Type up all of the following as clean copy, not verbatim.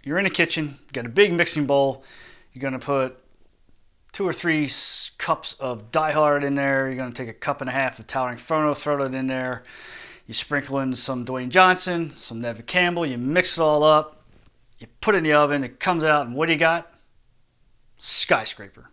you're in the kitchen, you got a big mixing bowl, you're going to put 2 or 3 cups of Die Hard in there, you're going to take a cup and a half of Towering Inferno, throw it in there, you sprinkle in some Dwayne Johnson, some Neve Campbell, you mix it all up, you put it in the oven, it comes out, and what do you got? Skyscraper.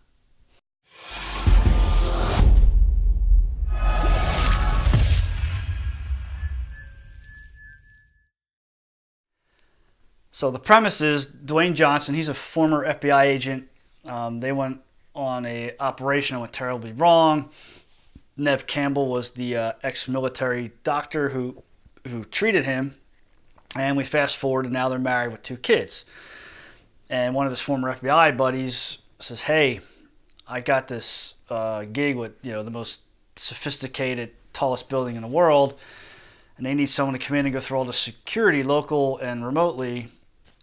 So the premise is Dwayne Johnson, he's a former FBI agent. They went on a operation that went terribly wrong. Neve Campbell was the ex-military doctor who treated him. And we fast forward and now they're married with 2 kids. And one of his former FBI buddies says, hey, I got this gig with the most sophisticated, tallest building in the world. And they need someone to come in and go through all the security, local and remotely,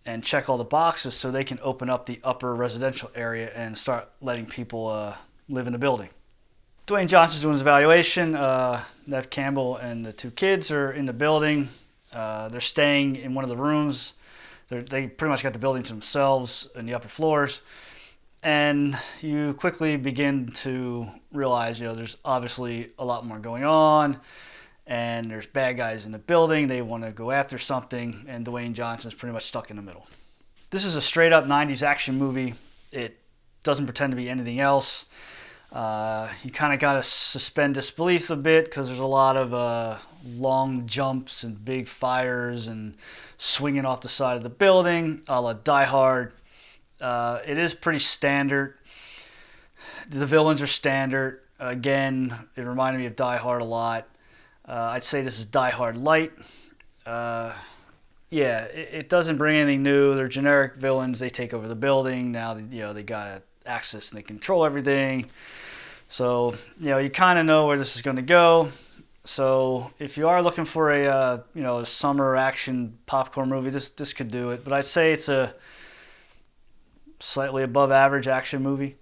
and check all the boxes so they can open up the upper residential area and start letting people live in the building. Dwayne Johnson's doing his evaluation. Neve Campbell and the 2 kids are in the building. They're staying in one of the rooms. They pretty much got the building to themselves in the upper floors. And you quickly begin to realize, there's obviously a lot more going on. And there's bad guys in the building. They want to go after something, and Dwayne Johnson's pretty much stuck in the middle. This is a straight-up 90s action movie. It doesn't pretend to be anything else. You kind of got to suspend disbelief a bit because there's a lot of long jumps and big fires and swinging off the side of the building, a la Die Hard. It is pretty standard. The villains are standard. Again, it reminded me of Die Hard a lot. I'd say this is Die Hard light. It doesn't bring anything new. They're generic villains. They take over the building. Now they got access and they control everything. So you kind of know where this is going to go. So if you are looking for a summer action popcorn movie, this could do it. But I'd say it's a slightly above average action movie.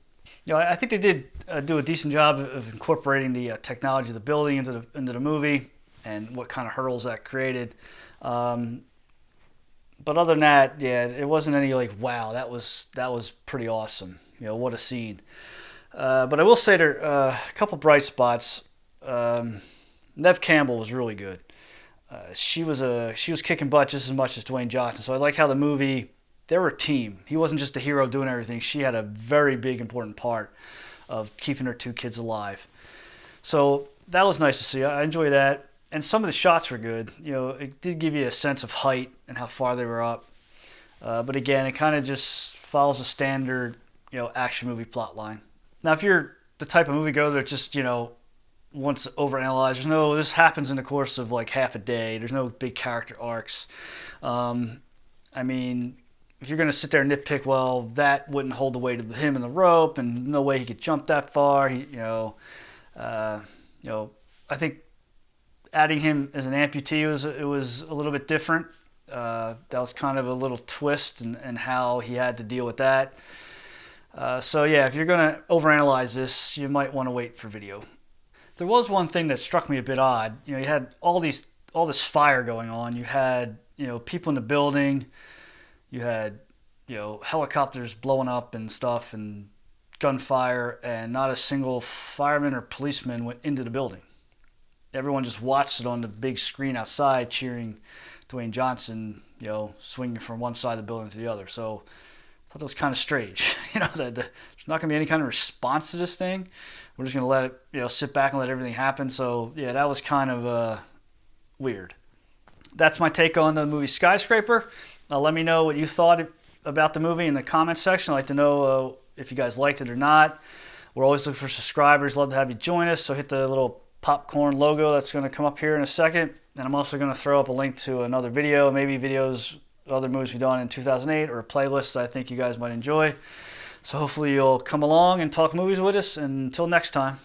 I think they did do a decent job of incorporating the technology of the building into the movie and what kind of hurdles that created. But other than that, it wasn't any wow, that was pretty awesome. What a scene. But I will say there a couple bright spots. Neve Campbell was really good. She was kicking butt just as much as Dwayne Johnson. So I like how the movie. They were a team. He wasn't just a hero doing everything. She had a very big, important part of keeping her 2 kids alive. So that was nice to see. I enjoy that. And some of the shots were good. It did give you a sense of height and how far they were up. But again, it kind of just follows a standard, action movie plot line. Now, if you're the type of moviegoer that just, wants to overanalyze, this happens in the course of half a day. There's no big character arcs. If you're going to sit there and nitpick, well, that wouldn't hold the weight of him in the rope, and no way he could jump that far. I think adding him as an amputee was a little bit different. That was kind of a little twist and how he had to deal with that. If you're going to overanalyze this, you might want to wait for video. There was one thing that struck me a bit odd. You had all this fire going on. You had people in the building. You had, helicopters blowing up and stuff and gunfire, and not a single fireman or policeman went into the building. Everyone just watched it on the big screen outside, cheering Dwayne Johnson, swinging from one side of the building to the other. So I thought that was kind of strange. That there's not going to be any kind of response to this thing. We're just going to let it, sit back and let everything happen. So that was kind of weird. That's my take on the movie Skyscraper. Let me know what you thought about the movie in the comments section. I'd like to know if you guys liked it or not. We're always looking for subscribers. Love to have you join us. So hit the little popcorn logo that's going to come up here in a second. And I'm also going to throw up a link to another video, maybe videos, other movies we've done in 2008, or a playlist that I think you guys might enjoy. So hopefully you'll come along and talk movies with us. And until next time.